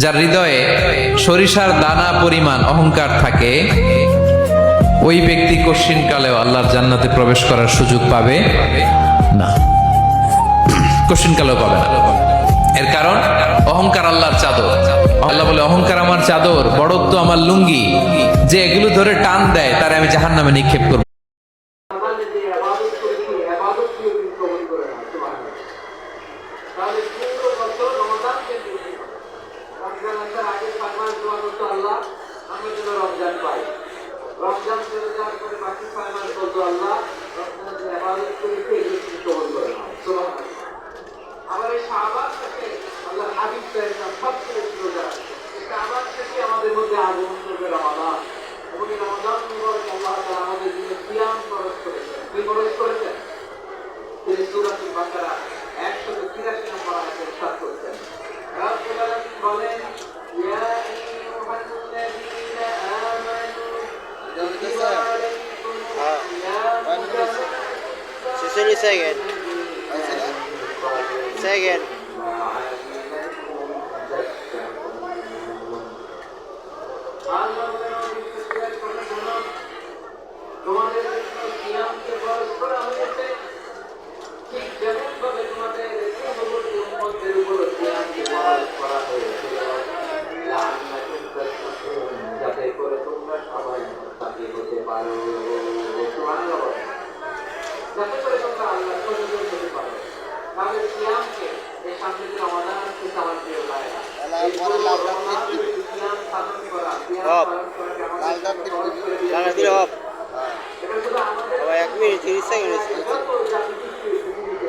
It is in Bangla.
যার হৃদয়ে সরিষার দানা পরিমাণ অহংকার থাকে, ওই ব্যক্তি কশিনকালেও আল্লাহর জান্নাতে প্রবেশ করার সুযোগ পাবে না, কশিনকালেও পাবে না। এর কারণ অহংকার আল্লাহর চাদর। আল্লাহ বলে, অহংকার আমার চাদর, বড়ত্ব আমার লুঙ্গি, যে এগুলো ধরে টান দেয় তারে আমি জাহান্নামে নিক্ষেপ করব। রমজান চলে যাওয়ার পরে বাকি 6 মাস বলতো আল্লাহ রমজানের ইবাদত করে এই কবুল করে নাও। সুবহানাল্লাহ। আবার এই শাবান থেকে আল্লাহর হাবিব সাল্লাল্লাহু সবচেয়ে বেশি রোজা রাখতেন। এই শাবান থেকে আমাদের মধ্যে আগমন করবে রমাদান, এবং এই রমাদান মুবারক আল্লাহ তাআলা আমাদের জন্য সিয়াম ফরজ করেছেন। কি ফরজ করেছেন? তিনি সূরাতুল বাকারা 183 নম্বর আয়াতে ইরশাদ করেছেন, রাব্বুল আলামিন বলেন, ইয়া আইয়ুহাল্লাযীনা আমানু Say again. Say again. তোমাদের সিয়ামকে ফরজ করা হয়েছে, ঠিক যেমন ভাবে তোমাদের পূর্ববর্তী উম্মতের উপর সিয়ামকে ফরজ করা হয়েছে, যাতে করে তোমরা সবাই মুত্তাকি হতে পারো। সুবহানাল্লাহ। যাতে করে তোমরা আল্লাহর সন্তুষ্ট হতে পারো। তাহলে সিয়ামকে এই সামনে যে রমাদান আসছে আমার প্রিয় ভাইরা, এই পুরো রমাদান সিয়াম পালন করা, সিয়াম পালন করা কেমন ফরজ করে দিয়েছে। Jangan tidak. এটা শুধু আমাদের Apa yang ini? Cerita saya ini. যত জাতি